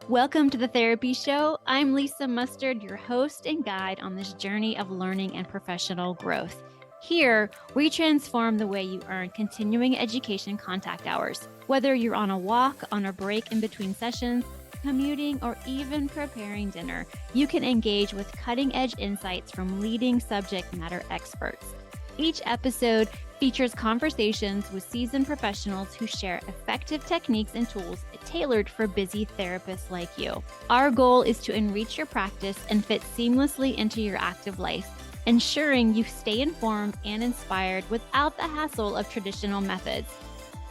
Welcome to the Therapy Show. I'm Lisa Mustard, your host and guide on this journey of learning and professional growth. Here, we transform the way you earn continuing education contact hours. Whether you're on a walk, on a break in between sessions, commuting, or even preparing dinner, you can engage with cutting-edge insights from leading subject matter experts. Each episode features conversations with seasoned professionals who share effective techniques and tools tailored for busy therapists like you. Our goal is to enrich your practice and fit seamlessly into your active life, ensuring you stay informed and inspired without the hassle of traditional methods.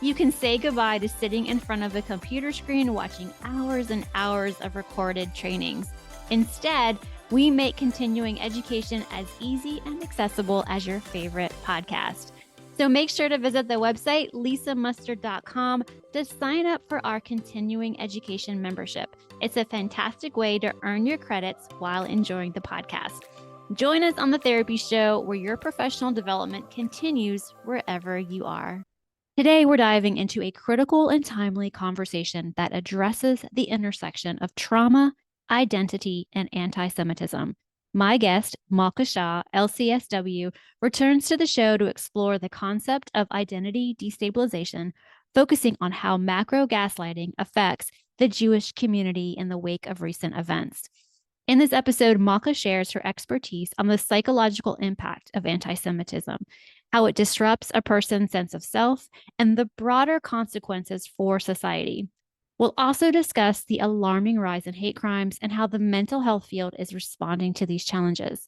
You can say goodbye to sitting in front of a computer screen watching hours and hours of recorded trainings. Instead, we make continuing education as easy and accessible as your favorite podcast. So make sure to visit the website, lisamustard.com, to sign up for our continuing education membership. It's a fantastic way to earn your credits while enjoying the podcast. Join us on the Therapy Show, where your professional development continues wherever you are. Today, we're diving into a critical and timely conversation that addresses the intersection of trauma, identity, and anti-Semitism. My guest, Malka Shaw, LCSW, returns to the show to explore the concept of identity destabilization, focusing on how macro-gaslighting affects the Jewish community in the wake of recent events. In this episode, Malka shares her expertise on the psychological impact of anti-Semitism, how it disrupts a person's sense of self, and the broader consequences for society. We'll also discuss the alarming rise in hate crimes and how the mental health field is responding to these challenges.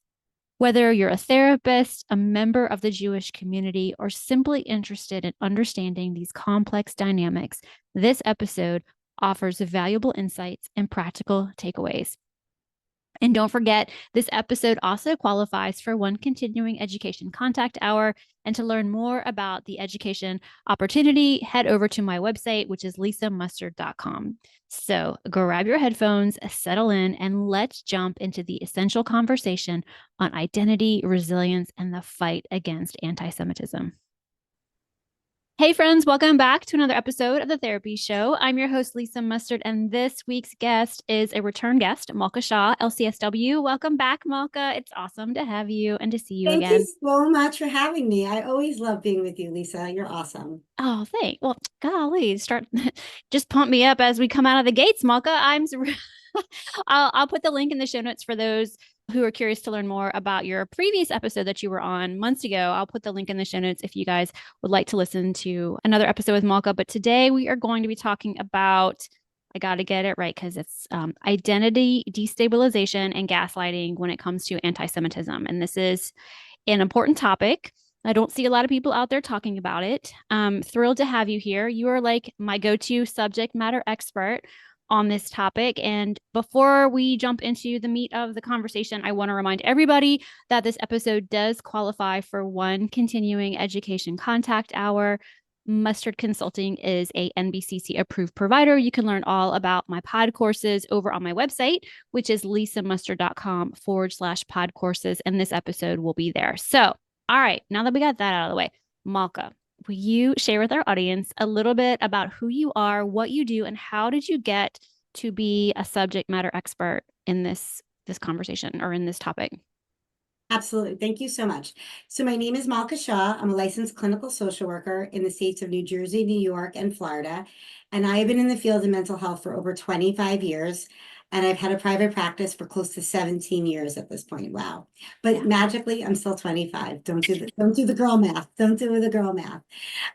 Whether you're a therapist, a member of the Jewish community, or simply interested in understanding these complex dynamics, this episode offers valuable insights and practical takeaways. And don't forget, this episode also qualifies for one continuing education contact hour. And to learn more about the education opportunity, head over to my website, which is lisamustard.com. So grab your headphones, settle in, and let's jump into the essential conversation on identity, resilience, and the fight against anti-Semitism. Hey friends, welcome back to another episode of The Therapy Show. I'm your host, Lisa Mustard, and this week's guest is a return guest, Malka Shaw, LCSW. Welcome back, Malka. It's awesome to have you and to see you Thank again. you so much for having me. I always love being with you, Lisa. You're awesome. Oh, thanks. Well, golly, just pump me up as we come out of the gates, Malka. I'll put the link in the show notes for those who are curious to learn more about your previous episode that you were on months ago. I'll put the link in the show notes if you guys would like to listen to another episode with Malka. But today we are going to be talking about, I got to get it right because it's identity destabilization and gaslighting when it comes to anti-Semitism. And this is an important topic. I don't see a lot of people out there talking about it. Thrilled to have you here. You are like my go-to subject matter expert on this topic. And before we jump into the meat of the conversation, I want to remind everybody that this episode does qualify for one continuing education contact hour. Mustard Consulting is a NBCC approved provider. You can learn all about my pod courses over on my website, which is lisamustard.com/pod courses. And this episode will be there. So, all right, now that we got that out of the way, Malka, will you share with our audience a little bit about who you are, what you do, and how did you get to be a subject matter expert in this conversation or in this topic? Absolutely. Thank you so much. So my name is Malka Shaw. I'm a licensed clinical social worker in the states of New Jersey, New York, and Florida. And I have been in the field of mental health for over 25 years. And I've had a private practice for close to 17 years at this point. Wow. But magically, I'm still 25. Don't do the girl math. Don't do the girl math.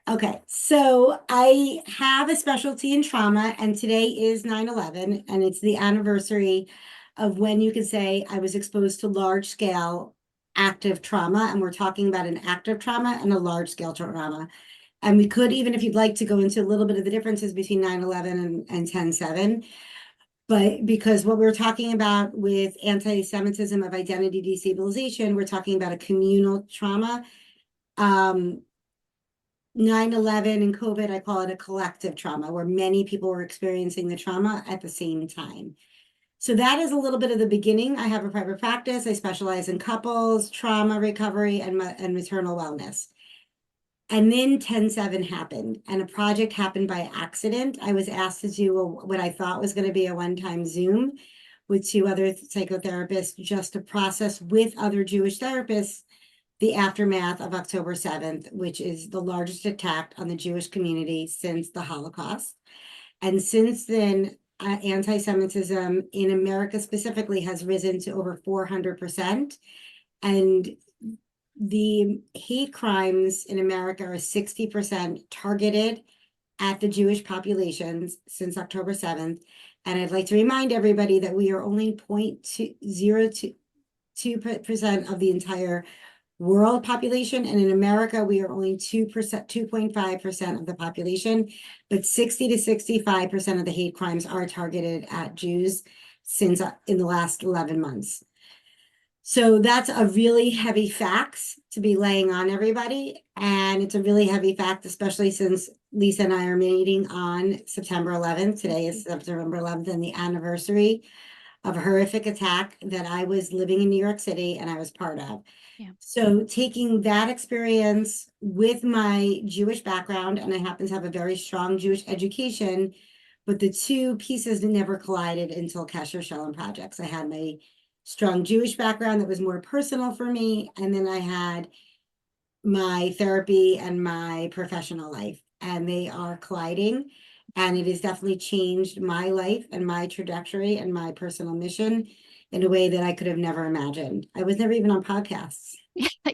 Okay. So I have a specialty in trauma, and today is 9/11, and it's the anniversary of when you could say I was exposed to large scale active trauma, and we're talking about an active trauma and a large scale trauma. And we could, even if you'd like to go into a little bit of the differences between 9/11 and 10/7, but because what we're talking about with anti-Semitism of identity destabilization, we're talking about a communal trauma. 9/11 and COVID, I call it a collective trauma, where many people were experiencing the trauma at the same time. So that is a little bit of the beginning. I have a private practice. I specialize in couples, trauma recovery, and maternal wellness. And then 10/7 happened, and a project happened by accident. I was asked to do what I thought was going to be a one-time Zoom with two other psychotherapists, just to process with other Jewish therapists the aftermath of October 7th, which is the largest attack on the Jewish community since the Holocaust. And since then, anti-Semitism in America specifically has risen to over 400%. And the hate crimes in America are 60% targeted at the Jewish populations since October 7th. And I'd like to remind everybody that we are only 0.02% of the entire world population. And in America, we are only 2%, 2.5% of the population, but 60 to 65% of the hate crimes are targeted at Jews since in the last 11 months. So that's a really heavy fact to be laying on everybody. And it's a really heavy fact, especially since Lisa and I are meeting on September 11th. Today is September 11th and the anniversary of a horrific attack that I was living in New York City and I was part of. Yeah. So taking that experience with my Jewish background, and I happen to have a very strong Jewish education, but the two pieces never collided until Kesher Shalom Projects. I had my strong Jewish background that was more personal for me, and then I had my therapy and my professional life, and they are colliding. And it has definitely changed my life and my trajectory and my personal mission in a way that I could have never imagined. I was never even on podcasts.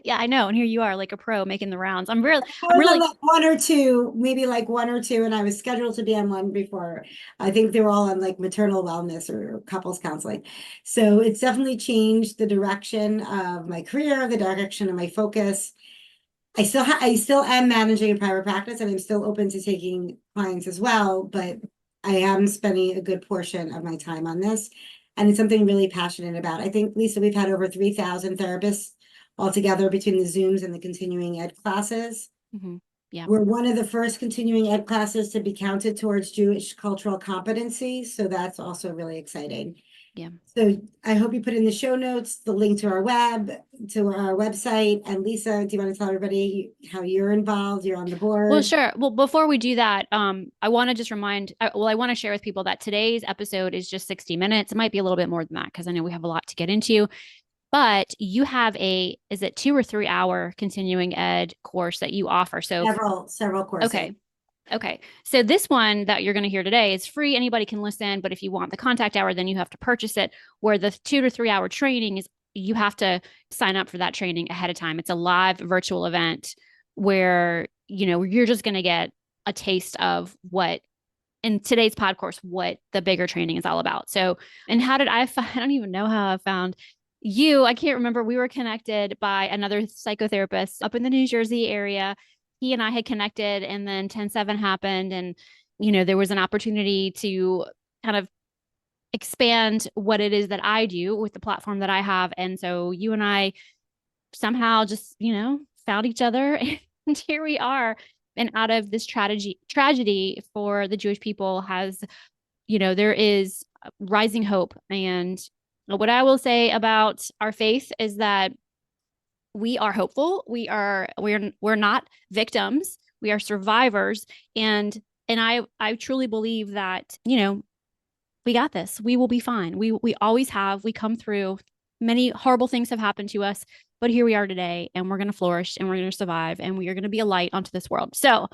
Yeah, I know. And here you are, like a pro making the rounds. I'm More than really like one or two, maybe like one or two, and I was scheduled to be on one before. I think they were all on like maternal wellness or couples counseling. So it's definitely changed the direction of my career, the direction of my focus. I still am managing a private practice, and I'm still open to taking clients as well, but I am spending a good portion of my time on this, and it's something I'm really passionate about. I think, Lisa, we've had over 3,000 therapists altogether between the Zooms and the continuing ed classes. Yeah. We're one of the first continuing ed classes to be counted towards Jewish cultural competency, so that's also really exciting. Yeah. So I hope you put in the show notes the link to our website. And Lisa, do you want to tell everybody how you're involved? You're on the board. Well, sure. Well, before we do that, I want to just I want to share with people that today's episode is just 60 minutes. It might be a little bit more than that because I know we have a lot to get into. But you have is it 2 or 3 hour continuing ed course that you offer? So several courses. Okay. Okay. So this one that you're going to hear today is free. Anybody can listen, but if you want the contact hour, then you have to purchase it. Where the 2 to 3 hour training is, you have to sign up for that training ahead of time. It's a live virtual event where, you're just going to get a taste of what in today's pod course, what the bigger training is all about. So, and how did I find, I don't even know how I found you. I can't remember. We were connected by another psychotherapist up in the New Jersey area. He and I had connected, and then 10/7 happened. And, there was an opportunity to kind of expand what it is that I do with the platform that I have. And so you and I somehow just, found each other. And here we are. And out of this tragedy for the Jewish people has, there is rising hope. And what I will say about our faith is that we are hopeful. We're not victims. We are survivors. And I truly believe that, we got this. We will be fine. We always have. We come through. Many horrible things have happened to us, but here we are today, and we're going to flourish, and we're going to survive, and we are going to be a light onto this world. So,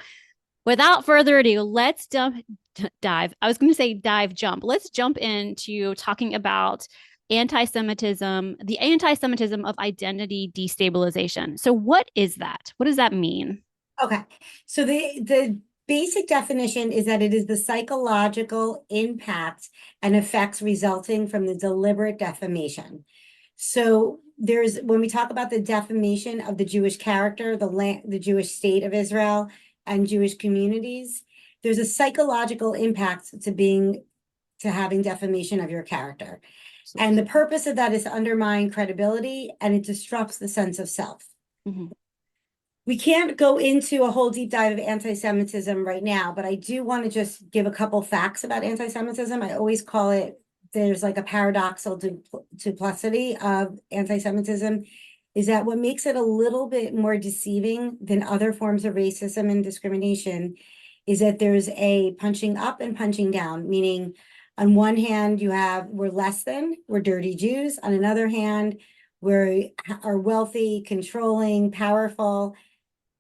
without further ado, let's dive. I was going to say jump. Let's jump into talking about anti-Semitism, the anti-Semitism of identity destabilization. So, what is that? What does that mean? Okay. So the basic definition is that it is the psychological impact and effects resulting from the deliberate defamation. So when we talk about the defamation of the Jewish character, the Jewish state of Israel and Jewish communities, there's a psychological impact to having defamation of your character. And the purpose of that is to undermine credibility, and it disrupts the sense of self. Mm-hmm. We can't go into a whole deep dive of anti-Semitism right now, but I do want to just give a couple facts about anti-Semitism. I always call it, there's like a paradoxical duplicity of anti-Semitism. is that what makes it a little bit more deceiving than other forms of racism and discrimination is that there's a punching up and punching down, meaning on one hand, we're less than, we're dirty Jews. On another hand, we are wealthy, controlling, powerful.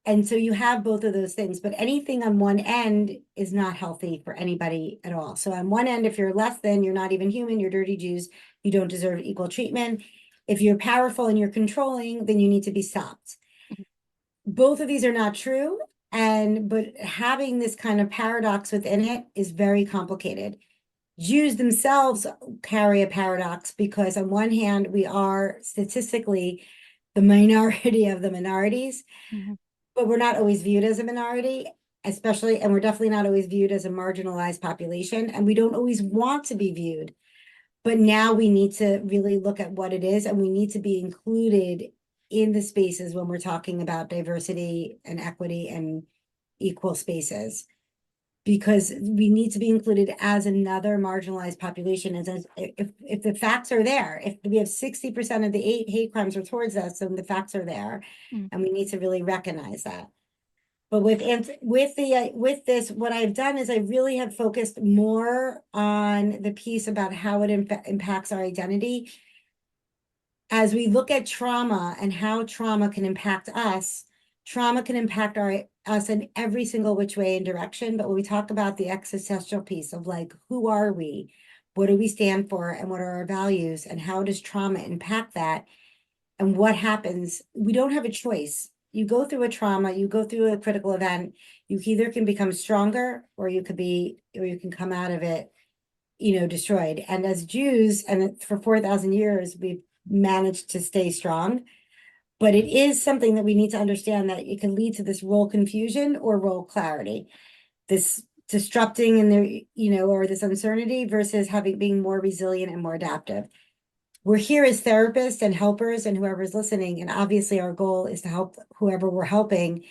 And so you have both of those things, but anything on one end is not healthy for anybody at all. So on one end, if you're less than, you're not even human, you're dirty Jews, you don't deserve equal treatment. If you're powerful and you're controlling, then you need to be stopped. Both of these are not true. But having this kind of paradox within it is very complicated. Jews themselves carry a paradox because on one hand, we are statistically the minority of the minorities, but we're not always viewed as a minority, especially, and we're definitely not always viewed as a marginalized population, and we don't always want to be viewed. But now we need to really look at what it is, and we need to be included in the spaces when we're talking about diversity and equity and equal spaces, because we need to be included as another marginalized population. As if the facts are there, if we have 60% of the hate crimes are towards us, then the facts are there, and we need to really recognize that. But with this, what I've done is I really have focused more on the piece about how it impacts our identity. As we look at trauma and how trauma can impact us, trauma can impact us in every single which way and direction. But when we talk about the existential piece of like, who are we? What do we stand for? And what are our values? And how does trauma impact that? And what happens? We don't have a choice. You go through a trauma, you go through a critical event, you either can become stronger or you can come out of it, destroyed. And as Jews, and for 4,000 years, we've managed to stay strong. But it is something that we need to understand, that it can lead to this role confusion or role clarity, this disrupting in or this uncertainty versus being more resilient and more adaptive. We're here as therapists and helpers and whoever's listening. And obviously our goal is to help whoever we're helping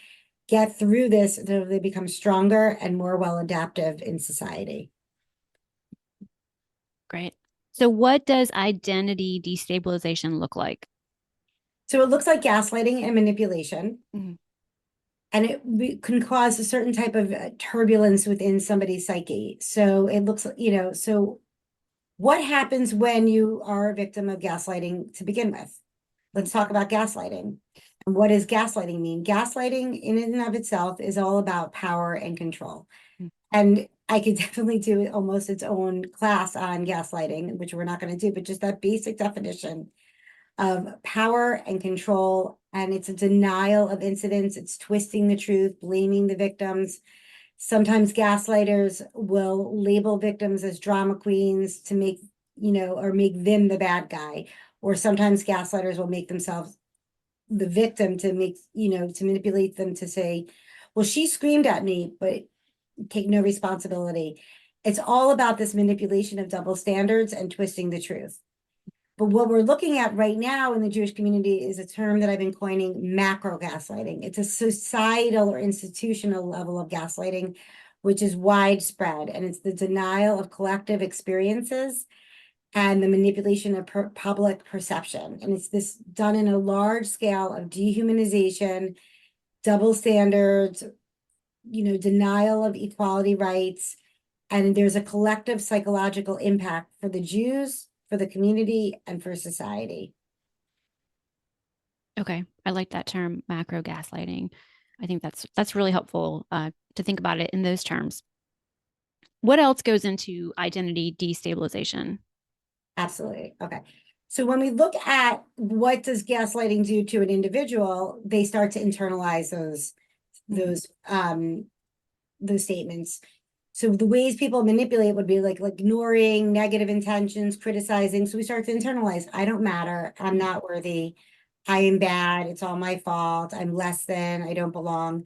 get through this so they become stronger and more well adaptive in society. Great. So what does identity destabilization look like? So it looks like gaslighting and manipulation. And it can cause a certain type of turbulence within somebody's psyche. So it looks, so what happens when you are a victim of gaslighting to begin with? Let's talk about gaslighting. And what does gaslighting mean? Gaslighting in and of itself is all about power and control. And I could definitely do almost its own class on gaslighting, which we're not going to do, but just that basic definition of power and control. And it's a denial of incidents. It's twisting the truth, blaming the victims. Sometimes gaslighters will label victims as drama queens to make, or make them the bad guy. Or sometimes gaslighters will make themselves the victim to manipulate them to say, well, she screamed at me, but take no responsibility. It's all about this manipulation of double standards and twisting the truth. But what we're looking at right now in the Jewish community is a term that I've been coining macro-gaslighting. It's a societal or institutional level of gaslighting, which is widespread. And it's the denial of collective experiences and the manipulation of public perception. And it's this done in a large scale of dehumanization, double standards, denial of equality rights. And there's a collective psychological impact for the Jews, for the community, and for society. Okay. I like that term, macro gaslighting. I think that's really helpful to think about it in those terms. What else goes into identity destabilization? Absolutely. Okay. So when we look at what does gaslighting do to an individual, they start to internalize those statements. So the ways people manipulate would be like ignoring negative intentions, criticizing. So we start to internalize, I don't matter, I'm not worthy, I am bad, it's all my fault, I'm less than, I don't belong.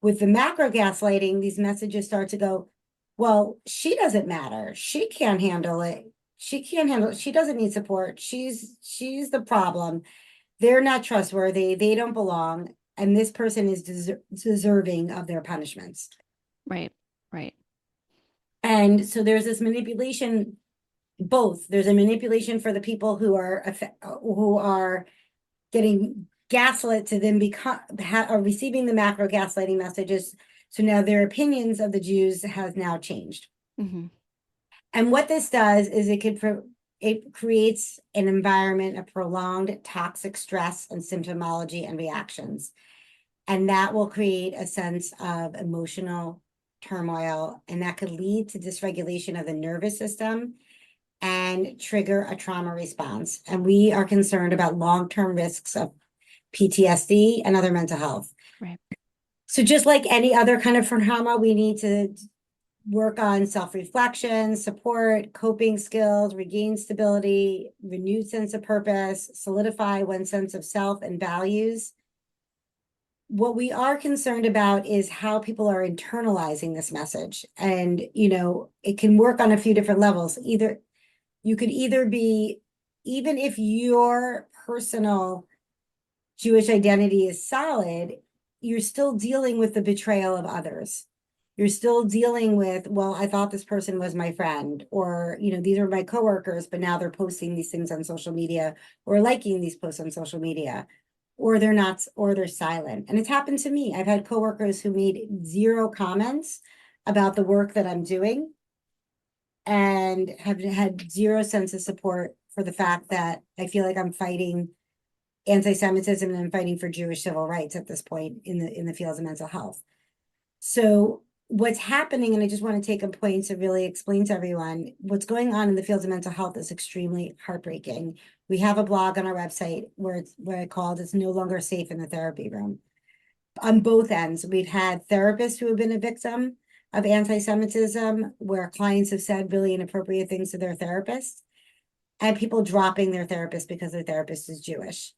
With the macro gaslighting, these messages start to go, well, she doesn't matter, she can't handle it, she doesn't need support, she's the problem, they're not trustworthy, they don't belong, and this person is deserving of their punishments. Right. And so there's this manipulation, both. There's a manipulation for the people who are getting gaslit to then become receiving the macro gaslighting messages. So now their opinions of the Jews has now changed. Mm-hmm. And what this does is it creates an environment of prolonged toxic stress and symptomology and reactions. And that will create a sense of emotional turmoil, and that could lead to dysregulation of the nervous system and trigger a trauma response. And we are concerned about long-term risks of PTSD and other mental health. Right. So just like any other kind of trauma, we need to work on self-reflection, support, coping skills, regain stability, renewed sense of purpose, solidify one's sense of self and values. What we are concerned about is how people are internalizing this message. And, it can work on a few different levels. You could either be, even if your personal Jewish identity is solid, you're still dealing with the betrayal of others. You're still dealing with, well, I thought this person was my friend, or, these are my coworkers, but now they're posting these things on social media or liking these posts on social media, or they're not, or they're silent. And it's happened to me. I've had coworkers who made zero comments about the work that I'm doing and have had zero sense of support for the fact that I feel like I'm fighting anti-Semitism and I'm fighting for Jewish civil rights at this point in the fields of mental health. So what's happening, and I just want to take a point to really explain to everyone, what's going on in the fields of mental health is extremely heartbreaking. We have a blog on our website where I called "It's No Longer Safe in the Therapy Room." On both ends, we've had therapists who have been a victim of anti-Semitism, where clients have said really inappropriate things to their therapist, and people dropping their therapist because their therapist is Jewish.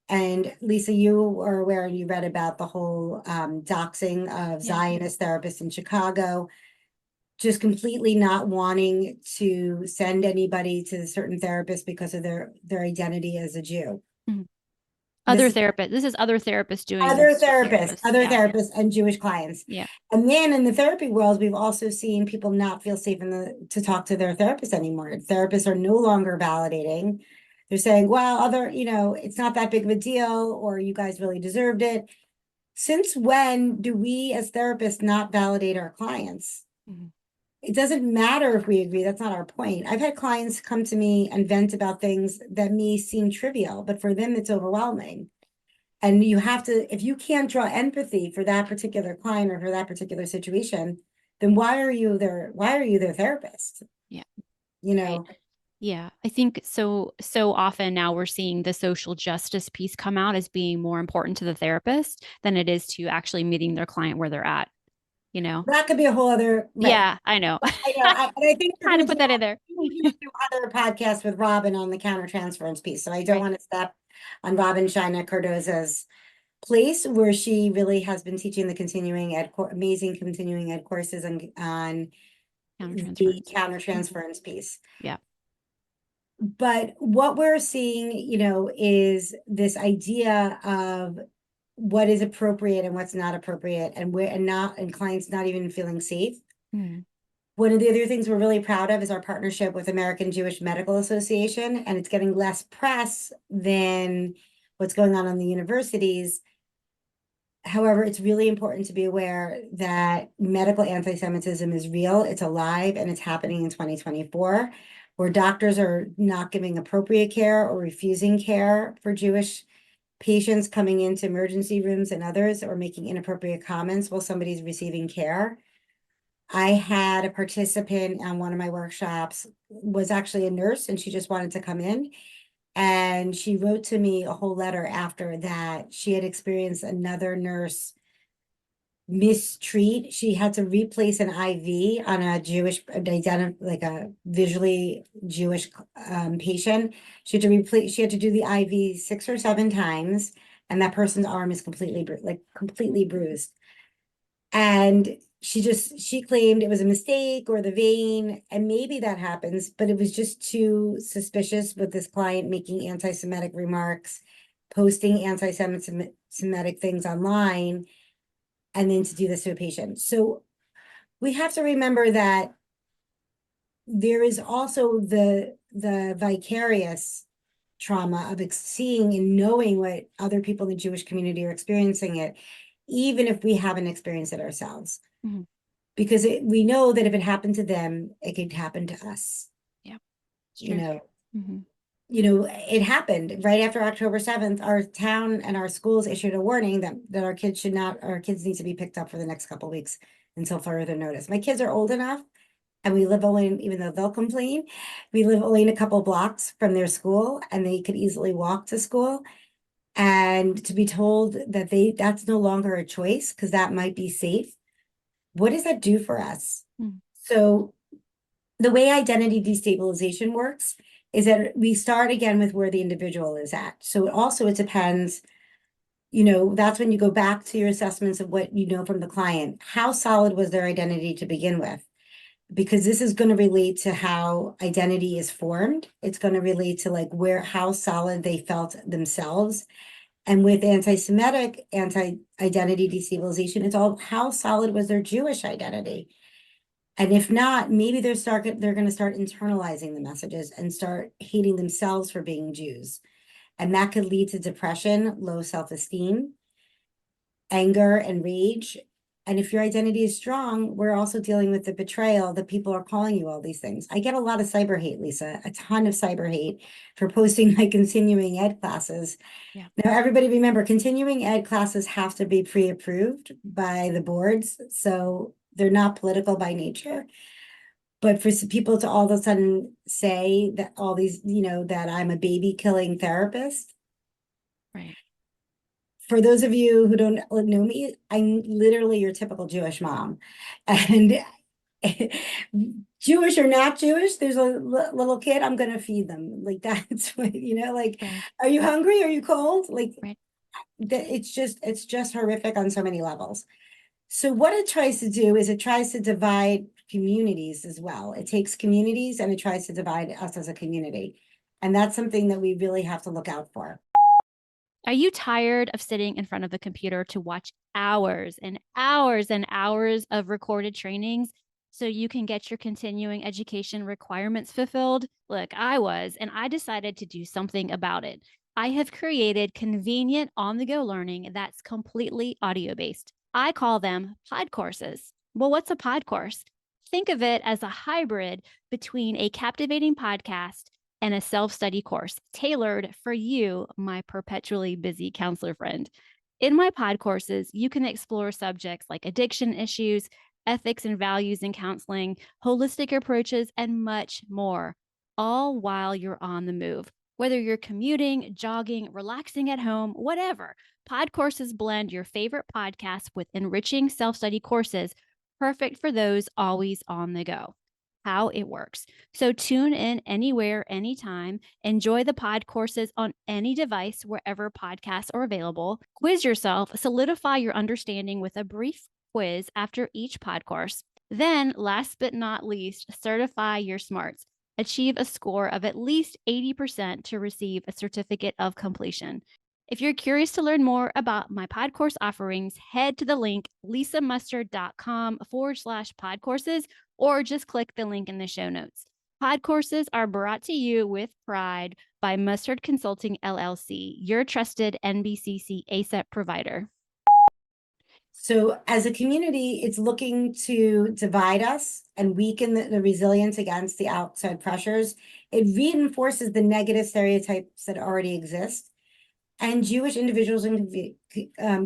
And Lisa, you are aware, and you read about the whole doxing of Zionist therapists in Chicago, just completely not wanting to send anybody to a certain therapist because of their identity as a Jew. Mm-hmm. This is other therapists doing Other this to therapists, Yeah. and Jewish clients. Yeah. And then in the therapy world, we've also seen people not feel safe to talk to their therapist anymore. Therapists are no longer validating. They're saying, well, it's not that big of a deal, or you guys really deserved it. Since when do we as therapists not validate our clients? Mm-hmm. It doesn't matter if we agree. That's not our point. I've had clients come to me and vent about things that may seem trivial, but for them, it's overwhelming. And you have to, if you can't draw empathy for that particular client or for that particular situation, then why are you their therapist? Yeah. Right. Yeah. I think so often now we're seeing the social justice piece come out as being more important to the therapist than it is to actually meeting their client where they're at, That could be a whole other, right. Yeah, I know. I know. And I think Trying to put that in there. do other podcasts with Robin on the countertransference piece. So I don't Right. want to step on Robin Shina Cardoza's place, where she really has been teaching the amazing continuing ed courses on the countertransference piece. Yeah. But what we're seeing, is this idea of what is appropriate and what's not appropriate, and clients not even feeling safe. Mm. One of the other things we're really proud of is our partnership with American Jewish Medical Association, and it's getting less press than what's going on in the universities. However, it's really important to be aware that medical anti-Semitism is real, it's alive, and it's happening in 2024, where doctors are not giving appropriate care or refusing care for Jewish patients coming into emergency rooms and others, or making inappropriate comments while somebody's receiving care. I had a participant on one of my workshops, was actually a nurse, and she just wanted to come in. And she wrote to me a whole letter after that. She had experienced another nurse mistreat. She had to replace an IV on a like a visually Jewish patient. She had to do the IV 6 or 7 times, and that person's arm is completely bruised. And she claimed it was a mistake or the vein, and maybe that happens, but it was just too suspicious with this client making anti-Semitic remarks, posting anti-Semitic things online, and then to do this to a patient. So we have to remember that there is also the vicarious trauma of seeing and knowing what other people in the Jewish community are experiencing it, even if we haven't experienced it ourselves. Mhm. Because we know that if it happened to them, it could happen to us. Yeah, it's You true. know, Mm-hmm. it happened right after October 7th. Our town and our schools issued a warning that our kids need to be picked up for the next couple of weeks until further notice. My kids are old enough, and we live only, even though they'll complain, we live only in a couple blocks from their school, and they could easily walk to school. And to be told that that's no longer a choice because that might be safe, what does that do for us? Mm-hmm. So the way identity destabilization works is that we start again with where the individual is at. So it depends, that's when you go back to your assessments of what you know from the client. How solid was their identity to begin with? Because this is going to relate to how identity is formed. It's going to relate to like how solid they felt themselves. And with anti-identity destabilization, it's all how solid was their Jewish identity. And if not, maybe they're going to start internalizing the messages and start hating themselves for being Jews. And that could lead to depression, low self-esteem, anger, and rage. And if your identity is strong, we're also dealing with the betrayal that people are calling you all these things. I get a lot of cyber hate, Lisa, a ton of cyber hate for posting my continuing ed classes. Yeah. Now, everybody remember, continuing ed classes have to be pre-approved by the boards. So they're not political by nature. But for people to all of a sudden say that all these, that I'm a baby killing therapist. Right. For those of you who don't know me, I'm literally your typical Jewish mom. And Jewish or not Jewish, there's a little kid, I'm going to feed them. Like that's what, like, Right. are you hungry? Are you cold? Like, Right. it's just horrific on so many levels. So what it tries to do is it tries to divide communities as well. It takes communities and it tries to divide us as a community. And that's something that we really have to look out for. Are you tired of sitting in front of the computer to watch hours and hours and hours of recorded trainings so you can get your continuing education requirements fulfilled? Look, I was, and I decided to do something about it. I have created convenient on the go learning that's completely audio based. I call them pod courses. Well, what's a pod course? Think of it as a hybrid between a captivating podcast and a self study course tailored for you, my perpetually busy counselor friend. In my pod courses, you can explore subjects like addiction issues, ethics and values in counseling, holistic approaches, and much more, all while you're on the move. Whether you're commuting, jogging, relaxing at home, whatever, pod courses blend your favorite podcasts with enriching self study courses, perfect for those always on the go. How it works. So tune in anywhere, anytime. Enjoy the pod courses on any device wherever podcasts are available. Quiz yourself, solidify your understanding with a brief quiz after each pod course. Then, last but not least, certify your smarts. Achieve a score of at least 80% to receive a certificate of completion. If you're curious to learn more about my pod course offerings, head to the link lisamustard.com/pod courses or just click the link in the show notes. Pod courses are brought to you with pride by Mustard Consulting LLC, your trusted NBCC ASEP provider. So as a community, it's looking to divide us and weaken the resilience against the outside pressures. It reinforces the negative stereotypes that already exist. And Jewish individuals and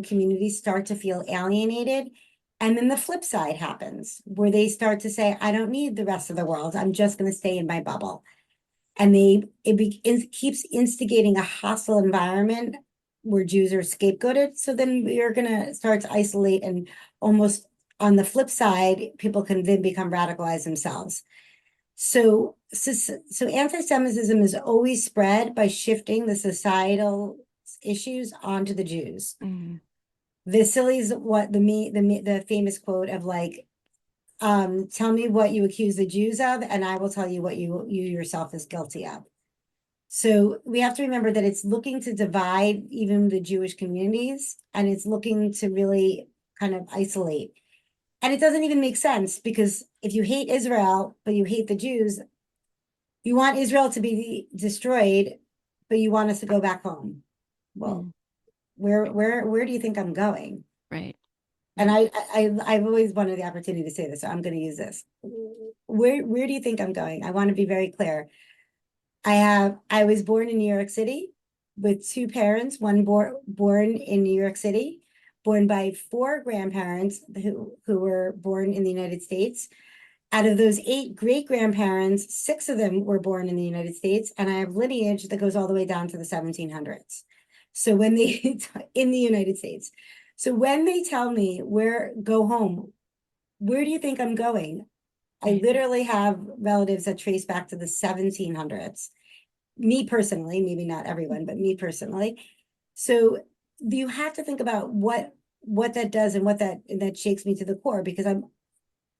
communities start to feel alienated. And then the flip side happens where they start to say, I don't need the rest of the world. I'm just going to stay in my bubble. And it keeps instigating a hostile environment where Jews are scapegoated. So then we are going to start to isolate, and almost on the flip side, people can then become radicalized themselves. So anti-Semitism is always spread by shifting the societal issues onto the Jews. Mm-hmm. Vasily's the famous quote of like, tell me what you accuse the Jews of, and I will tell you what you yourself is guilty of. So we have to remember that it's looking to divide even the Jewish communities, and it's looking to really kind of isolate. And it doesn't even make sense, because if you hate Israel, but you hate the Jews, you want Israel to be destroyed, but you want us to go back home. Well, Mm, where do you think I'm going? right. And Right. I've always wanted the opportunity to say this, so I'm going to use this. Where do you think I'm going? I want to be very clear. I was born in New York City with two parents, one born in New York City, born by four grandparents who were born in the United States. Out of those eight great grandparents, six of them were born in the United States, and I have lineage that goes all the way down to the 1700s. So when they in the United States. So when they tell me where go home, where do you think I'm going? I Right. literally have relatives that trace back to the 1700s. Me personally, maybe not everyone, but me personally. So you have to think about what that does and what that shakes me to the core, because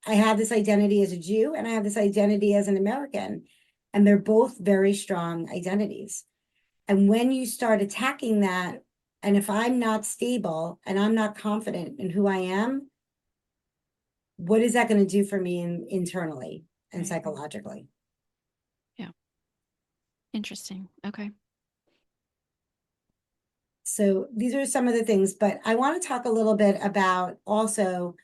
I have this identity as a Jew and I have this identity as an American, and they're both very strong identities. And when you start attacking that, and if I'm not stable and I'm not confident in who I am, what is that going to do for me internally and Right. psychologically? Yeah. Interesting. Okay. So these are some of the things, but I want to talk a little bit about also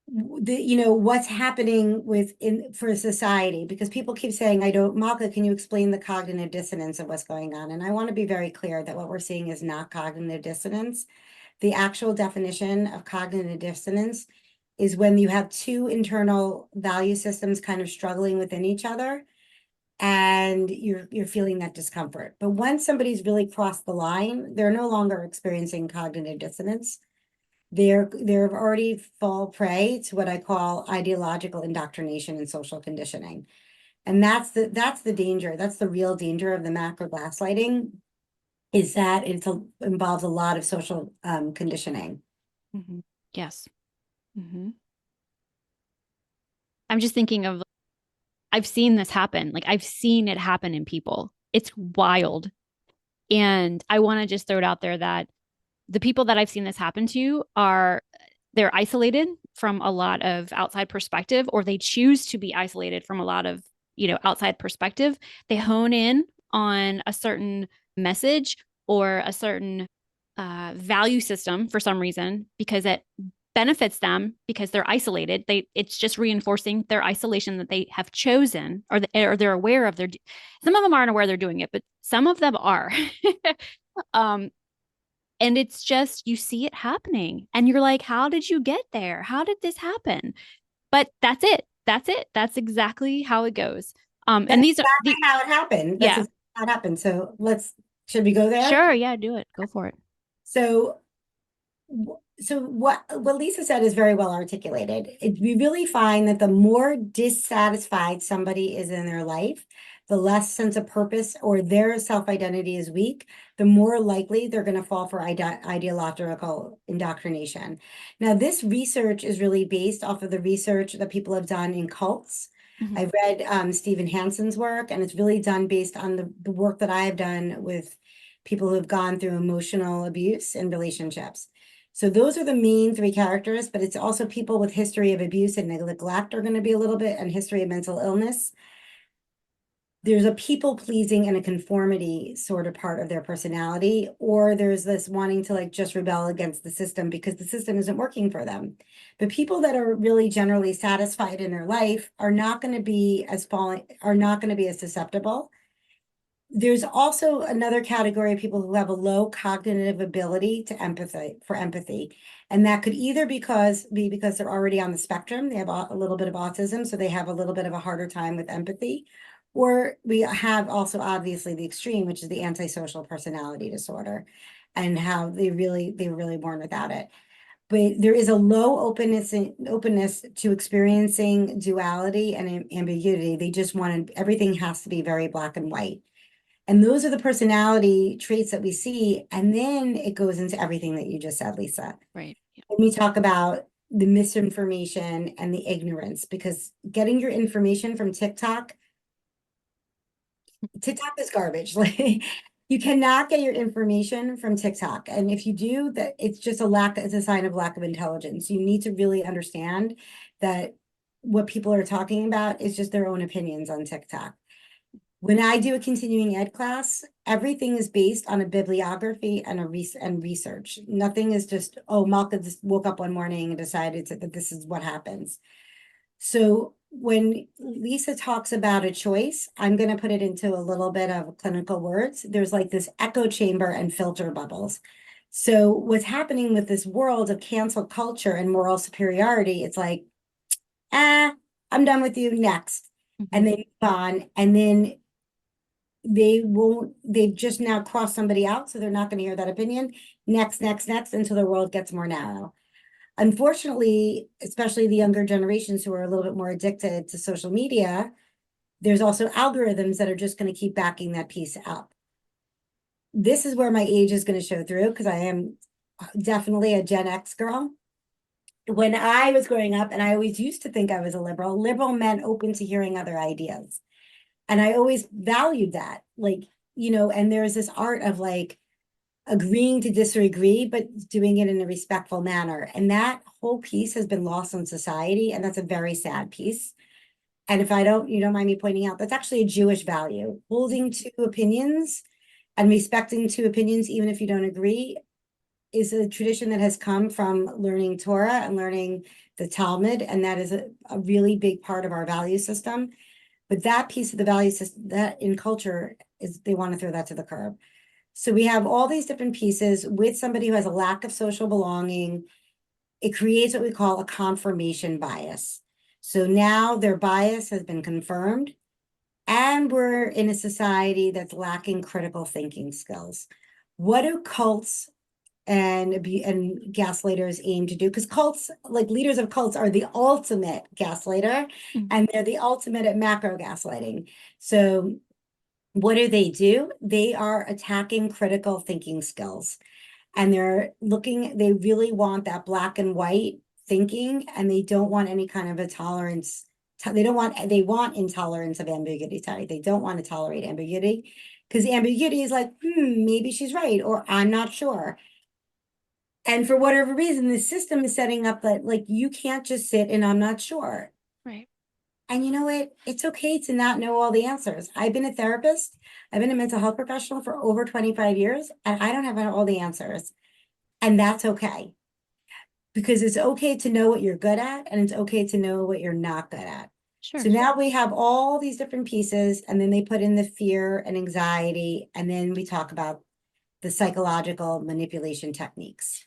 what's happening for society, because people keep saying, I don't, Malka, can you explain the cognitive dissonance of what's going on? And I want to be very clear that what we're seeing is not cognitive dissonance. The actual definition of cognitive dissonance is when you have two internal value systems kind of struggling within each other, and you're feeling that discomfort. But once somebody's really crossed the line, they're no longer experiencing cognitive dissonance. They're already fall prey to what I call ideological indoctrination and social conditioning. And that's the danger. That's the real danger of the macro gaslighting, is that involves a lot of social conditioning. Hmm. Yes. Hmm. I'm just thinking of, I've seen this happen. Like I've seen it happen in people. It's wild. And I want to just throw it out there that the people that I've seen this happen to are, they're isolated from a lot of outside perspective, or they choose to be isolated from a lot of, outside perspective. They hone in on a certain message or a certain value system for some reason because it benefits them because they're isolated. It's just reinforcing their isolation that they have chosen, or they're aware of their. Some of them aren't aware they're doing it, but some of them are. um, and it's just, you see it happening and you're like, how did you get there? How did this happen? But that's it. That's it. That's exactly how it goes. That's And these are exactly the, how it happened. That's yeah, exactly how it happened. So should we go there? sure. Yeah, do it. Go for it. So so what Lisa said is very well articulated. We really find that the more dissatisfied somebody is in their life, the less sense of purpose or their self-identity is weak, the more likely they're going to fall for ideological indoctrination. Now, this research is really based off of the research that people have done in cults. Mhm. I've read Stephen Hansen's work, and it's really done based on the work that I have done with people who have gone through emotional abuse in relationships. So those are the main three characters, but it's also people with history of abuse and neglect are going to be a little bit, and history of mental illness. There's a people pleasing and a conformity sort of part of their personality, or there's this wanting to like just rebel against the system because the system isn't working for them. But people that are really generally satisfied in their life are not going to be are not going to be as susceptible. There's also another category of people who have a low cognitive ability to empathy. And that could either be because they're already on the spectrum, they have a little bit of autism, so they have a little bit of a harder time with empathy. Or we have also obviously the extreme, which is the antisocial personality disorder, and how they really born without it. But there is a low openness to experiencing duality and ambiguity. They just wanted everything has to be very black and white. And those are the personality traits that we see. And then it goes into everything that you just said, Lisa. Right. Yeah. When we talk about the misinformation and the ignorance, because getting your information from TikTok is garbage. Like you cannot get your information from TikTok. And if you do, that it's a sign of lack of intelligence. You need to really understand that what people are talking about is just their own opinions on TikTok. When I do a continuing ed class, everything is based on a bibliography and research. Nothing is just, oh, Malka just woke up one morning and decided that this is what happens. So when Lisa talks about a choice, I'm going to put it into a little bit of clinical words. There's like this echo chamber and filter bubbles. So what's happening with this world of cancel culture and moral superiority, it's like, I'm done with you, next. And they move on, and then they've just now crossed somebody out, so they're not going to hear that opinion. Next, until the world gets more narrow. Unfortunately, especially the younger generations who are a little bit more addicted to social media, there's also algorithms that are just going to keep backing that piece up. This is where my age is going to show through, because I am definitely a Gen X girl. When I was growing up, and I always used to think I was a liberal meant open to hearing other ideas. And I always valued that. Like, and there's this art of like agreeing to disagree, but doing it in a respectful manner. And that whole piece has been lost in society. And that's a very sad piece. And if you don't mind me pointing out, that's actually a Jewish value. Holding to opinions and respecting to opinions, even if you don't agree, is a tradition that has come from learning Torah and learning the Talmud. And that is a really big part of our value system. But that piece of the value system, that in culture, is they want to throw that to the curb. So we have all these different pieces with somebody who has a lack of social belonging. It creates what we call a confirmation bias. So now their bias has been confirmed, and we're in a society that's lacking critical thinking skills. What do cults and gaslighters aim to do? Because cults, like leaders of cults, are the ultimate gaslighter, and they're the ultimate at macro gaslighting. So what do? They are attacking critical thinking skills, and they really want that black and white thinking, and they don't want any kind of a tolerance. They want intolerance of ambiguity. Sorry, they don't want to tolerate ambiguity, because ambiguity is like, maybe she's right, or I'm not sure. And for whatever reason, the system is setting up that like you can't just sit and I'm not sure. Right. And you know what? It's okay to not know all the answers. I've been a therapist, I've been a mental health professional for over 25 years, and I don't have all the answers. And that's okay. Because it's okay to know what you're good at, and it's okay to know what you're not good at. Sure. So now we have all these different pieces, and then they put in the fear and anxiety, and then we talk about the psychological manipulation techniques.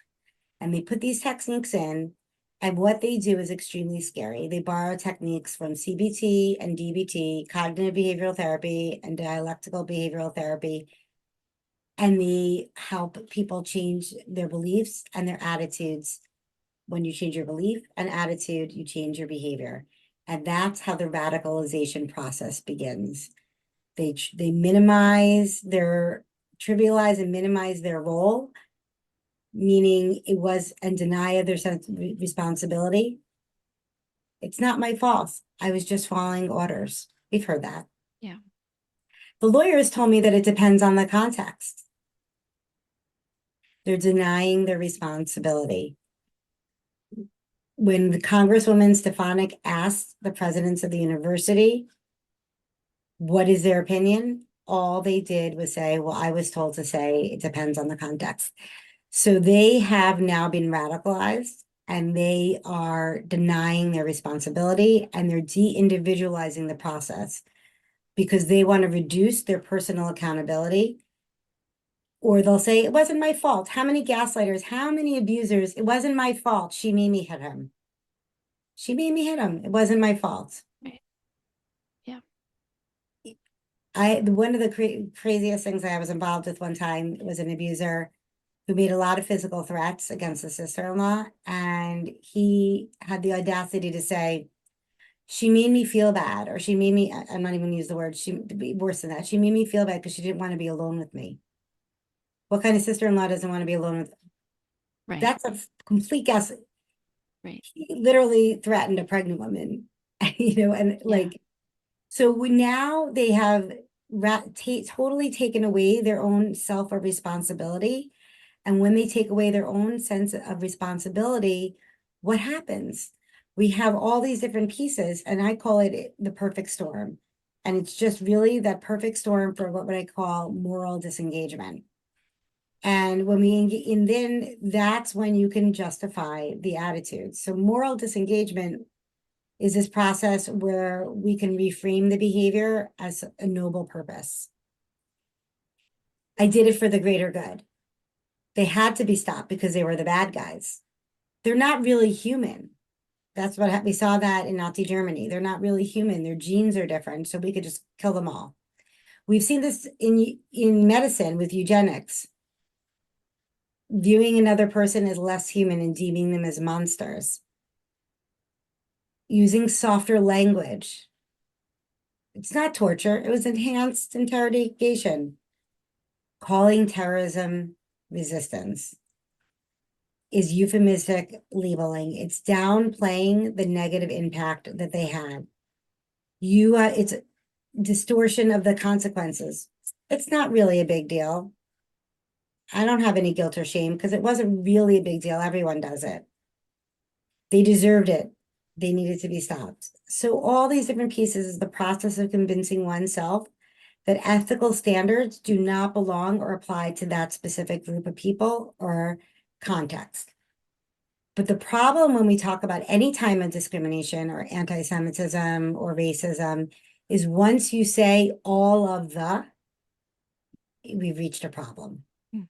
And they put these techniques in, and what they do is extremely scary. They borrow techniques from CBT and DBT, cognitive behavioral therapy, and dialectical behavioral therapy. And they help people change their beliefs and their attitudes. When you change your belief and attitude, you change your behavior. And that's how the radicalization process begins. They trivialize and minimize their role, meaning and deny their sense of responsibility. It's not my fault. I was just following orders. We've heard that. Yeah. The lawyers told me that it depends on the context. They're denying their responsibility. When the Congresswoman Stefanik asked the presidents of the university, what is their opinion? All they did was say, well, I was told to say it depends on the context. So they have now been radicalized, and they are denying their responsibility, and they're de-individualizing the process because they want to reduce their personal accountability. Or they'll say, it wasn't my fault. How many gaslighters, how many abusers? It wasn't my fault. She made me hit him. She made me hit him. It wasn't my fault. Right. Yeah. One of the craziest things I was involved with one time was an abuser who made a lot of physical threats against the sister-in-law. And he had the audacity to say, she made me feel bad, or I'm not even use the word, worse than that. She made me feel bad because she didn't want to be alone with me. What kind of sister-in-law doesn't want to be alone with? Right. That's a complete guess. Right. He literally threatened a pregnant woman, and like, so now they have totally taken away their own self of responsibility. And when they take away their own sense of responsibility, what happens? We have all these different pieces, and I call it the perfect storm. And it's just really that perfect storm for what I call moral disengagement. And when and then that's when you can justify the attitude. So moral disengagement is this process where we can reframe the behavior as a noble purpose. I did it for the greater good. They had to be stopped because they were the bad guys. They're not really human. That's what we saw that in Nazi Germany. They're not really human. Their genes are different, so we could just kill them all. We've seen this in medicine with eugenics, viewing another person as less human and deeming them as monsters, using softer language. It's not torture, it was enhanced interrogation, calling terrorism resistance is euphemistic labeling. It's downplaying the negative impact that they had. It's distortion of the consequences. It's not really a big deal. I don't have any guilt or shame because it wasn't really a big deal. Everyone does it. They deserved it. They needed to be stopped. So all these different pieces is the process of convincing oneself that ethical standards do not belong or apply to that specific group of people or context. But the problem when we talk about any time of discrimination or anti-Semitism or racism is once you say all of the, we've reached a problem. Mm.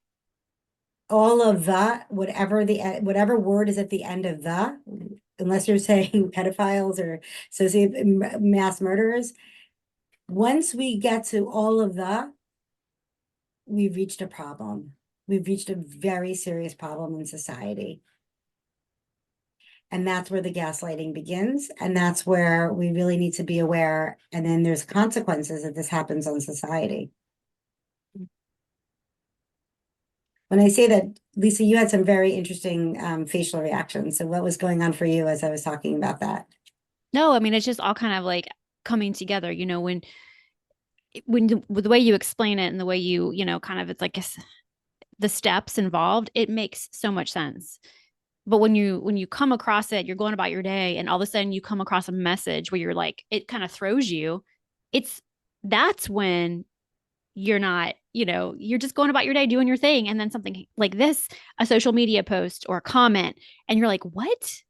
All of the, whatever word is at the end of the, unless you're saying pedophiles or mass murderers, once we get to all of the, we've reached a problem. We've reached a very serious problem in society. And that's where the gaslighting begins. And that's where we really need to be aware. And then there's consequences if this happens on society. When I say that, Lisa, you had some very interesting facial reactions. So what was going on for you as I was talking about that? No, I mean, it's just all kind of like coming together, with the way you explain it and the way kind of it's like the steps involved, it makes so much sense. But when you come across it, you're going about your day and all of a sudden you come across a message where you're like, it kind of throws you. It's That's when you're not, you're just going about your day doing your thing. And then something like this, a social media post or a comment, and you're like, what?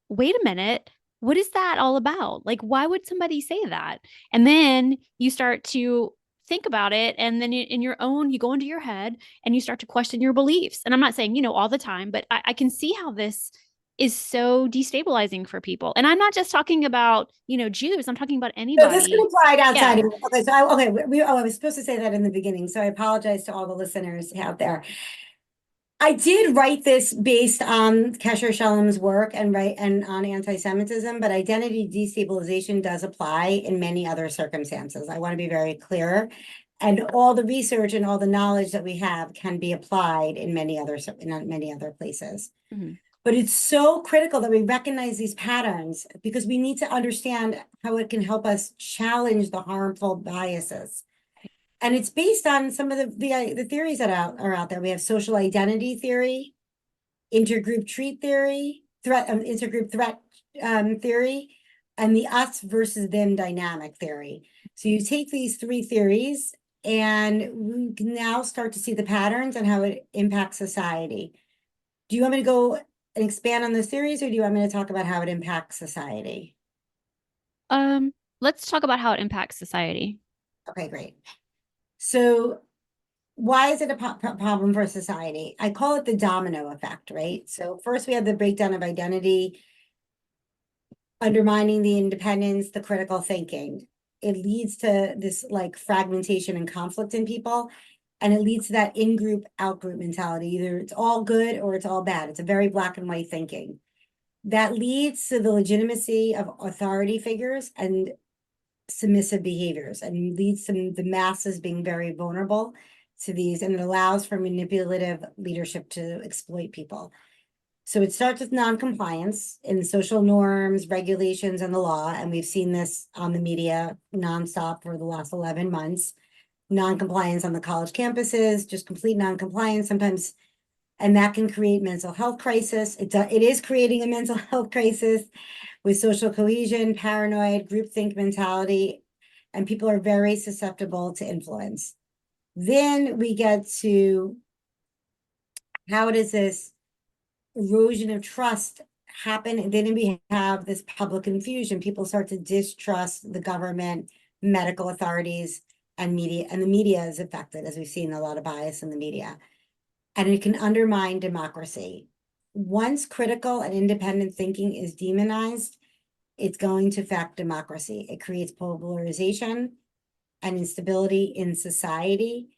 Wait a minute. What is that all about? Like, why would somebody say that? And then you start to think about it. And then in your own, you go into your head and you start to question your beliefs. And I'm not saying, all the time, but I can see how this is so destabilizing for people. And I'm not just talking about, Jews, I'm talking about So this can anybody. apply outside Yeah. of, okay, so I was supposed to say that in the beginning, so I apologize to all the listeners out there. I did write this based on Kesher Shalom's work and on anti-Semitism, but identity destabilization does apply in many other circumstances. I want to be very clear. And all the research and all the knowledge that we have can be applied in many other places. Mm-hmm. But it's so critical that we recognize these patterns because we need to understand how it can help us challenge the harmful biases. And it's based on some of the theories that are out there. We have social identity theory, intergroup treat theory, intergroup threat theory, and the us versus them dynamic theory. So you take these three theories and we can now start to see the patterns and how it impacts society. Do you want me to go and expand on those theories, or do you want me to talk about how it impacts society? Um, let's talk about how it impacts society. Okay, great. So why is it a problem for society? I call it the domino effect, right? So first we have the breakdown of identity, undermining the independence, the critical thinking. It leads to this like fragmentation and conflict in people. And it leads to that in-group, out-group mentality. Either it's all good or it's all bad. It's a very black and white thinking. That leads to the legitimacy of authority figures and submissive behaviors and leads to the masses being very vulnerable to these, and it allows for manipulative leadership to exploit people. So it starts with non-compliance in social norms, regulations, and the law, and we've seen this on the media nonstop for the last 11 months. Non-compliance on the college campuses, just complete non-compliance sometimes, and that can create mental health crisis. It is creating a mental health crisis with social cohesion, paranoid, groupthink mentality, and people are very susceptible to influence. Then we get to how does this erosion of trust happen? And then we have this public confusion. People start to distrust the government, medical authorities, and media, and the media is affected, as we've seen a lot of bias in the media. And it can undermine democracy. Once critical and independent thinking is demonized, it's going to affect democracy. It creates polarization and instability in society,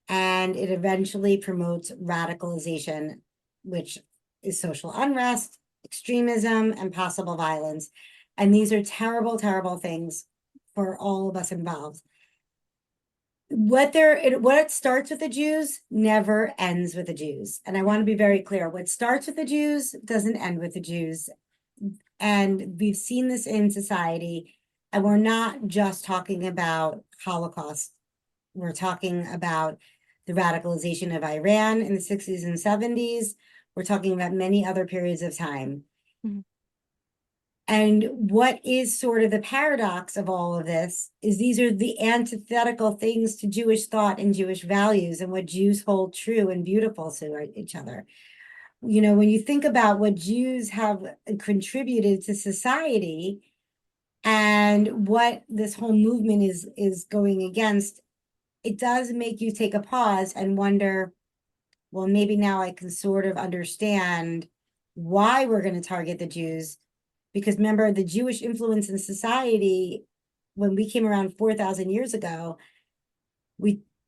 and it eventually promotes radicalization, which is social unrest, extremism, and possible violence. And these are terrible, terrible things for all of us involved. What starts with the Jews never ends with the Jews. And I want to be very clear. What starts with the Jews doesn't end with the Jews. And we've seen this in society. And we're not just talking about Holocaust. We're talking about the radicalization of Iran in the 60s and 70s. We're talking about many other periods of time. Mm-hmm. And what is sort of the paradox of all of this is these are the antithetical things to Jewish thought and Jewish values and what Jews hold true and beautiful to each other. You know, when you think about what Jews have contributed to society and what this whole movement is going against, it does make you take a pause and wonder, well, maybe now I can sort of understand why we're going to target the Jews. Because remember, the Jewish influence in society, when we came around 4,000 years ago,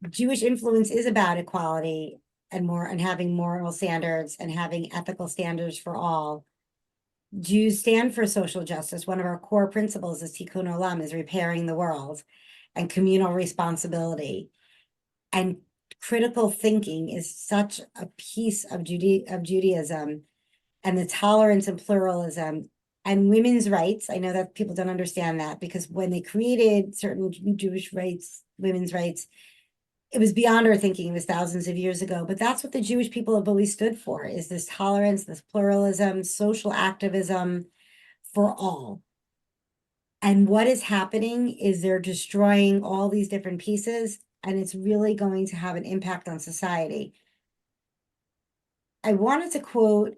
Jewish influence is about equality and having moral standards and having ethical standards for all. Jews stand for social justice. One of our core principles is tikkun olam, is repairing the world, and communal responsibility. And critical thinking is such a piece of Judaism, and the tolerance and pluralism and women's rights. I know that people don't understand that, because when they created certain Jewish rights, women's rights, it was beyond our thinking. It was thousands of years ago. But that's what the Jewish people have always stood for, is this tolerance, this pluralism, social activism for all. And what is happening is they're destroying all these different pieces, and it's really going to have an impact on society. I wanted to quote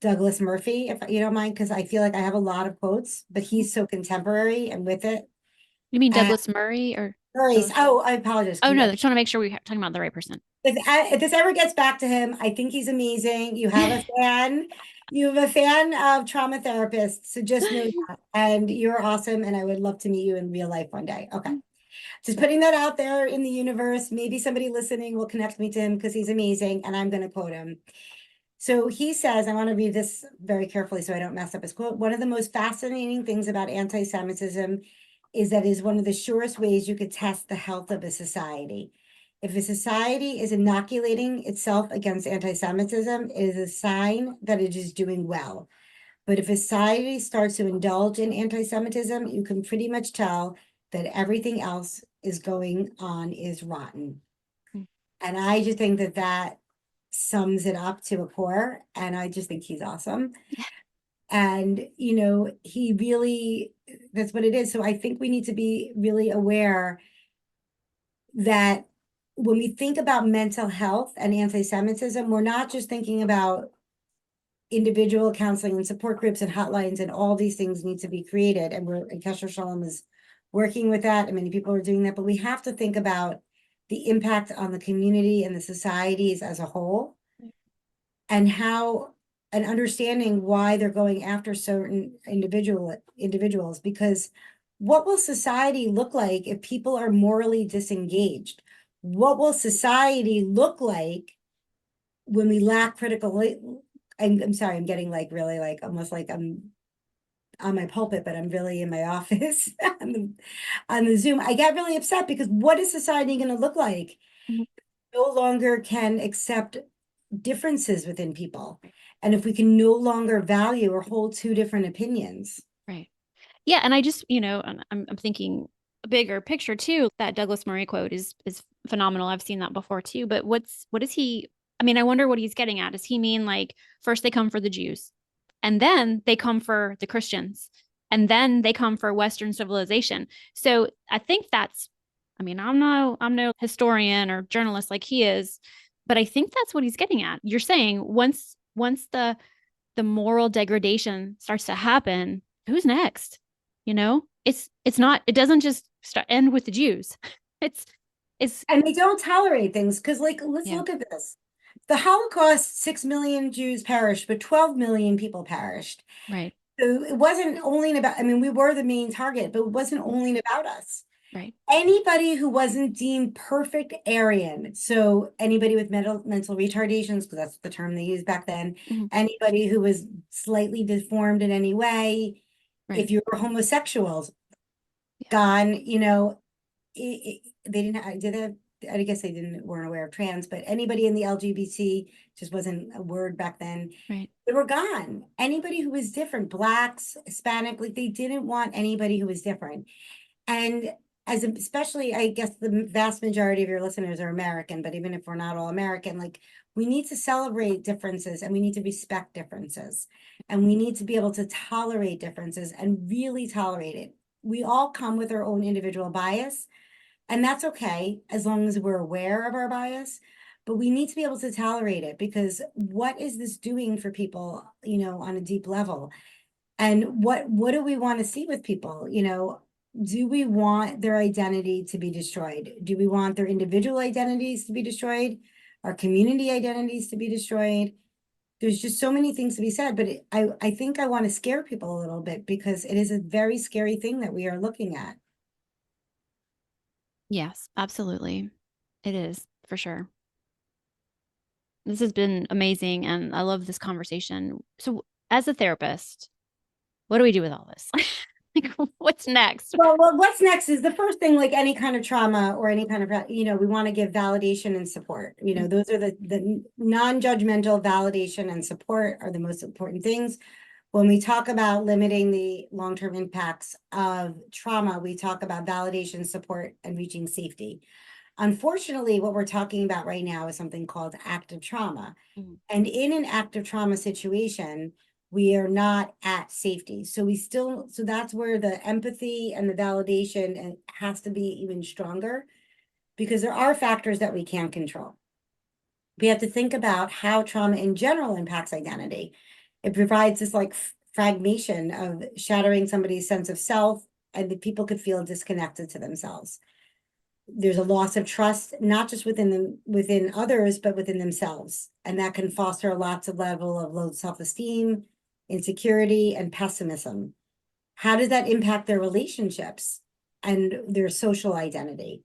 Douglas Murphy, if you don't mind, because I feel like I have a lot of quotes, but he's so contemporary and with it. You mean And Douglas Murray or Maurice, Douglas? oh, I apologize. Oh no, I just want to make sure we're talking about the right person. If this ever gets back to him, I think he's amazing. You have a fan. You have a fan of trauma therapists, so just know that. And you're awesome, and I would love to meet you in real life one day. Okay. Just putting that out there in the universe. Maybe somebody listening will connect me to him because he's amazing, and I'm going to quote him. So he says, I want to read this very carefully so I don't mess up his quote. One of the most fascinating things about anti-Semitism is that it is one of the surest ways you could test the health of a society. If a society is inoculating itself against anti-Semitism, it is a sign that it is doing well. But if a society starts to indulge in anti-Semitism, you can pretty much tell that everything else is going on is rotten. And I just think that that sums it up to a core. And I just think he's awesome. And, you know, he really, that's what it is. So I think we need to be really aware that when we think about mental health and anti-Semitism, we're not just thinking about individual counseling and support groups and hotlines, and all these things need to be created. And Kesher Shalom is working with that, and many people are doing that. But we have to think about the impact on the community and the societies as a whole, and how, and understanding why they're going after certain individuals. Because what will society look like if people are morally disengaged? What will society look like when we lack critical? I'm sorry, I'm getting like really like almost like I'm on my pulpit, but I'm really in my office on the Zoom. I get really upset because what is society going to look like? Mhm. No longer can accept differences within people. And if we can no longer value or hold two different opinions. Right. Yeah, and I just, I'm thinking a bigger picture too. That Douglas Murray quote is phenomenal. I've seen that before too. But what is he? I mean, I wonder what he's getting at. Does he mean like first they come for the Jews, and then they come for the Christians, and then they come for Western civilization. So I think that's, I mean, I'm no historian or journalist like he is, but I think that's what he's getting at. You're saying once the moral degradation starts to happen, who's next? You know, it's not, it doesn't just end with the Jews. It's it's And they don't tolerate things because, like, let's yeah, look at this. The Holocaust, 6 million Jews perished, but 12 million people perished. right, So it wasn't only about, I mean, we were the main target, but it wasn't only about us. right. Anybody who wasn't deemed perfect Aryan, so anybody with mental retardations, because that's the term they used back then, Mm-hmm. anybody who was slightly deformed in any way, Right. if you were homosexuals, Yeah. gone, they didn't, I guess they weren't aware of trans, but anybody in the LGBT just wasn't a word back then. Right. They were gone. Anybody who was different, blacks, Hispanic, like they didn't want anybody who was different. And especially, I guess the vast majority of your listeners are American, but even if we're not all American, like we need to celebrate differences and we need to respect differences and we need to be able to tolerate differences and really tolerate it. We all come with our own individual bias, and that's okay as long as we're aware of our bias. But we need to be able to tolerate it because what is this doing for people, on a deep level? And what do we want to see with people? Do we want their identity to be destroyed? Do we want their individual identities to be destroyed? Our community identities to be destroyed? There's just so many things to be said, but I think I want to scare people a little bit because it is a very scary thing that we are looking at. Yes, absolutely. It is for sure. This has been amazing and I love this conversation. So, as a therapist, what do we do with all this? Like, what's next? Well, what's next is the first thing, like any kind of trauma or any kind of, we want to give validation and support. Mm. Those are the non-judgmental validation and support are the most important things. When we talk about limiting the long-term impacts of trauma, we talk about validation, support, and reaching safety. Unfortunately, what we're talking about right now is something called active trauma. Mm. And in an active trauma situation, we are not at safety. So that's where the empathy and the validation has to be even stronger because there are factors that we can't control. We have to think about how trauma in general impacts identity. It provides this like fragmentation of shattering somebody's sense of self, and that people could feel disconnected to themselves. There's a loss of trust, not just within others, but within themselves. And that can foster lots of level of low self-esteem, insecurity, and pessimism. How does that impact their relationships and their social identity?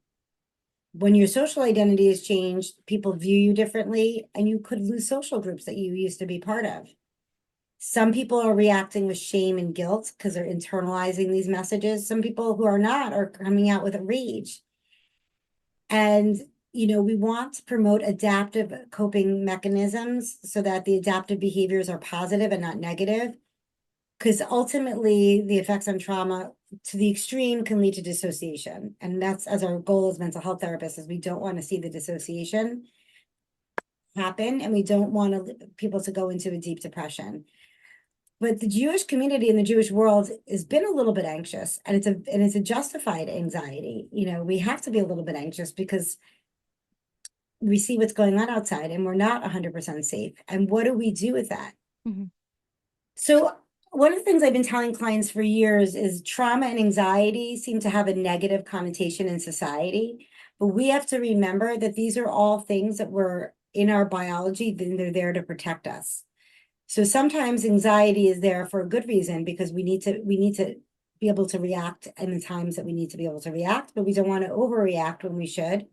When your social identity is changed, people view you differently, and you could lose social groups that you used to be part of. Some people are reacting with shame and guilt because they're internalizing these messages. Some people who are not are coming out with a rage. And, we want to promote adaptive coping mechanisms so that the adaptive behaviors are positive and not negative. Because ultimately, the effects on trauma to the extreme can lead to dissociation. And that's as our goal as mental health therapists, is we don't want to see the dissociation happen, and we don't want people to go into a deep depression. But the Jewish community in the Jewish world has been a little bit anxious, and it's a justified anxiety. We have to be a little bit anxious because we see what's going on outside and we're not 100% safe. And what do we do with that? Mhm. So one of the things I've been telling clients for years is trauma and anxiety seem to have a negative connotation in society, but we have to remember that these are all things that were in our biology, then they're there to protect us. So sometimes anxiety is there for a good reason because we need to be able to react in the times that we need to be able to react, but we don't want to overreact when we should.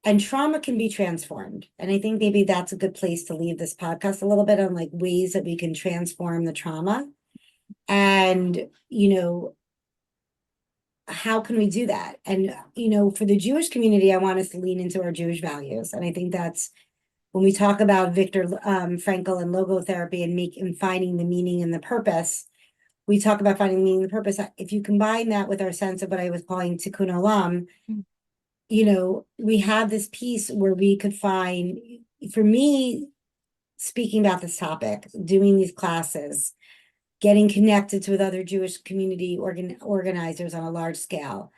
And trauma can be transformed. And I think maybe that's a good place to leave this podcast a little bit on like ways that we can transform the trauma. And, how can we do that? And, for the Jewish community, I want us to lean into our Jewish values. And I think that's when we talk about Viktor Frankl and logotherapy and finding the meaning and the purpose, we talk about finding the meaning and the purpose. If you combine that with our sense of what I was calling tikkun olam, Mm. we have this piece where we could find, for me, speaking about this topic, doing these classes, getting connected with other Jewish community organizers on a large scale.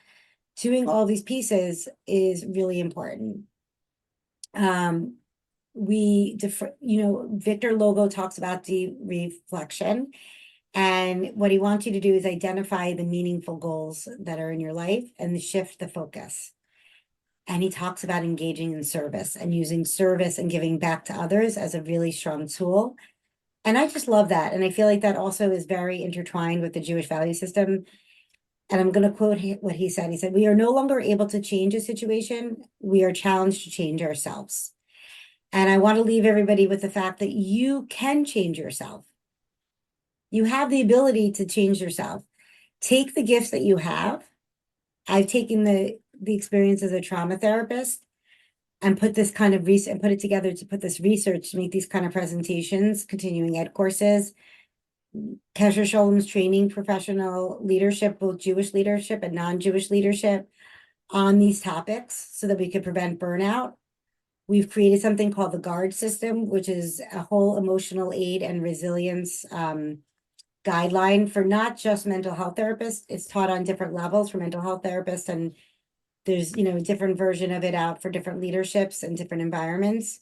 Doing all these pieces is really important. Victor Logo talks about de-reflection. And what he wants you to do is identify the meaningful goals that are in your life and shift the focus. And he talks about engaging in service and using service and giving back to others as a really strong tool. And I just love that. And I feel like that also is very intertwined with the Jewish value system. And I'm going to quote what he said. He said, "We are no longer able to change a situation. We are challenged to change ourselves." And I want to leave everybody with the fact that you can change yourself. You have the ability to change yourself. Take the gifts that you have. I've taken the experience as a trauma therapist and put this kind of research and put it together to put this research to make these kind of presentations, continuing ed courses, Kesher Sholom's training, professional leadership, both Jewish leadership and non-Jewish leadership on these topics so that we could prevent burnout. We've created something called the GUARD system, which is a whole emotional aid and resilience guideline for not just mental health therapists. It's taught on different levels for mental health therapists, and there's, a different version of it out for different leaderships and different environments.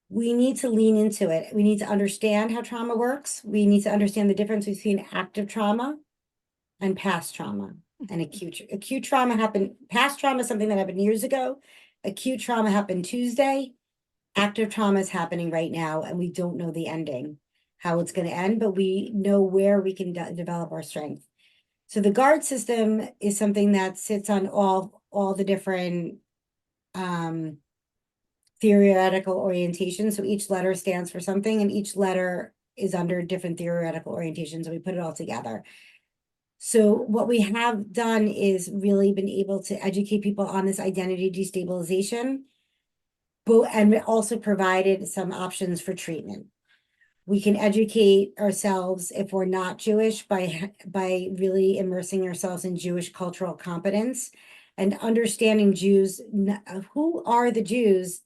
We need to lean into it. We need to understand how trauma works. We need to understand the difference between active trauma and past trauma. And acute trauma happened, past trauma is something that happened years ago. Acute trauma happened Tuesday. Active trauma is happening right now, and we don't know the ending, how it's going to end, but we know where we can develop our strength. So the GUARD system is something that sits on all the different theoretical orientations. So each letter stands for something, and each letter is under different theoretical orientations, and we put it all together. So what we have done is really been able to educate people on this identity destabilization, and also provided some options for treatment. We can educate ourselves if we're not Jewish by really immersing ourselves in Jewish cultural competence and understanding Jews, who are the Jews,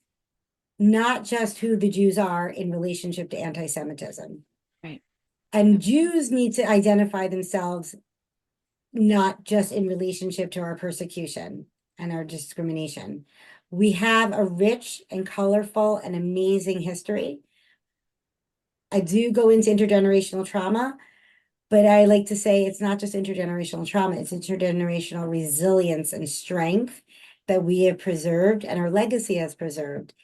not just who the Jews are in relationship to anti-Semitism. Right. And Jews need to identify themselves not just in relationship to our persecution and our discrimination. We have a rich and colorful and amazing history. I do go into intergenerational trauma, but I like to say it's not just intergenerational trauma, it's intergenerational resilience and strength that we have preserved and our legacy has preserved.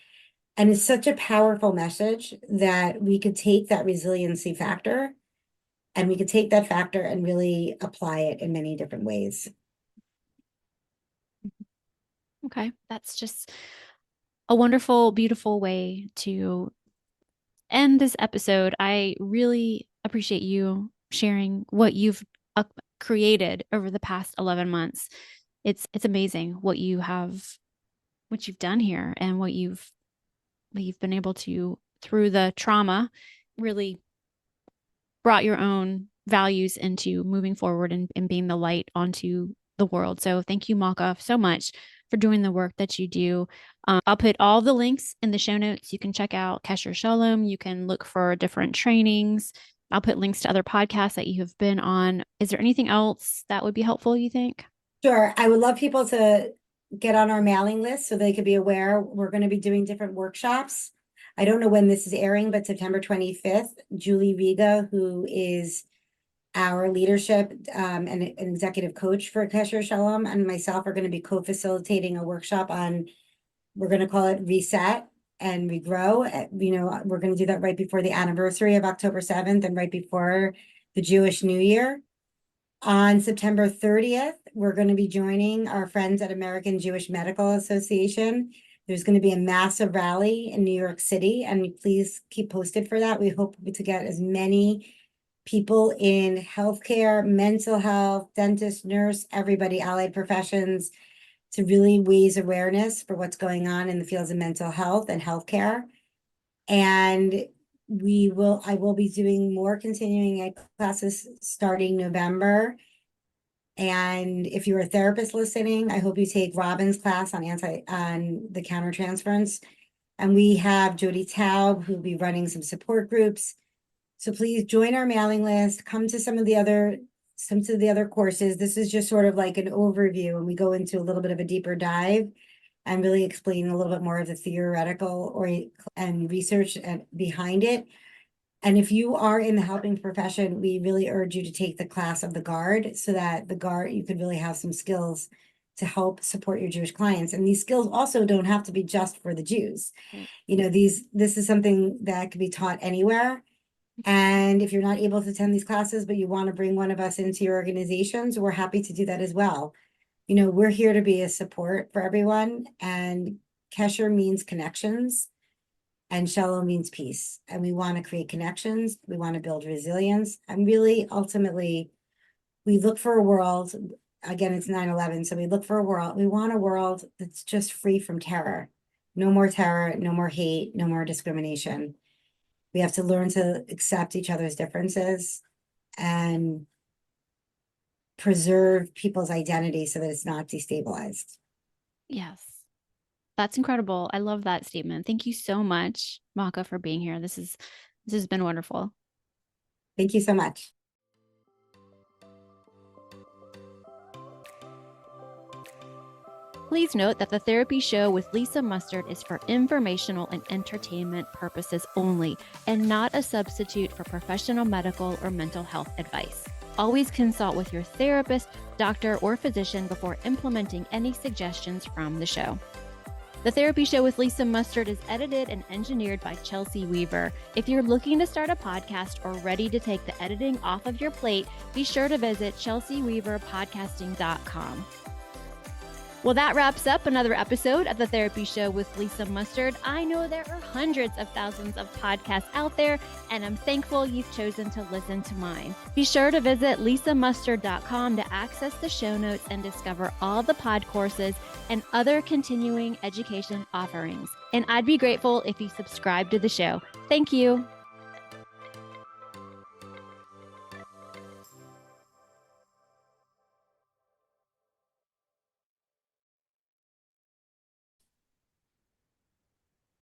And it's such a powerful message that we could take that resiliency factor and we could take that factor and really apply it in many different ways. Okay, that's just a wonderful, beautiful way to end this episode. I really appreciate you sharing what you've created over the past 11 months. It's amazing what you've done here and what you've been able to, through the trauma, really brought your own values into moving forward and being the light onto the world. So thank you, Malka, so much for doing the work that you do. I'll put all the links in the show notes. You can check out Kesher Shalom. You can look for different trainings. I'll put links to other podcasts that you have been on. Is there anything else that would be helpful, you think? Sure. I would love people to get on our mailing list so they could be aware. We're going to be doing different workshops. I don't know when this is airing, but September 25th, Julie Riga, who is our leadership and an executive coach for Kesher Shalom, and myself are going to be co-facilitating a workshop on, we're going to call it Reset and Regrow. We're going to do that right before the anniversary of October 7th and right before the Jewish New Year. On September 30th, we're going to be joining our friends at American Jewish Medical Association. There's going to be a massive rally in New York City, and please keep posted for that. We hope to get as many people in healthcare, mental health, dentist, nurse, everybody, allied professions, to really raise awareness for what's going on in the fields of mental health and healthcare. And I will be doing more continuing ed classes starting November. And if you're a therapist listening, I hope you take Robin's class on the countertransference. And we have Jody Taub, who'll be running some support groups. So please join our mailing list, come to some of the other courses. This is just sort of like an overview, and we go into a little bit of a deeper dive and really explain a little bit more of the theoretical and research behind it. And if you are in the helping profession, we really urge you to take the class of the Guard, so that you could really have some skills to help support your Jewish clients. And these skills also don't have to be just for the Jews. Right. This is something that could be taught anywhere. And if you're not able to attend these classes, but you want to bring one of us into your organizations, we're happy to do that as well. We're here to be a support for everyone, and Kesher means connections, and Shalom means peace. And we want to create connections. We want to build resilience. And really, ultimately, we look for a world, again, it's 9/11. So we look for a world. We want a world that's just free from terror. No more terror, no more hate, no more discrimination. We have to learn to accept each other's differences and preserve people's identity so that it's not destabilized. Yes. That's incredible. I love that statement. Thank you so much, Malka, for being here. This has been wonderful. Thank you so much. Please note that the Therapy Show with Lisa Mustard is for informational and entertainment purposes only, and not a substitute for professional medical or mental health advice. Always consult with your therapist, doctor, or physician before implementing any suggestions from the show. The Therapy Show with Lisa Mustard is edited and engineered by Chelsea Weaver. If you're looking to start a podcast or ready to take the editing off of your plate, be sure to visit chelseaweaverpodcasting.com. Well, that wraps up another episode of The Therapy Show with Lisa Mustard. I know there are hundreds of thousands of podcasts out there, and I'm thankful you've chosen to listen to mine. Be sure to visit lisamustard.com to access the show notes and discover all the pod courses and other continuing education offerings. And I'd be grateful if you subscribe to the show. Thank you.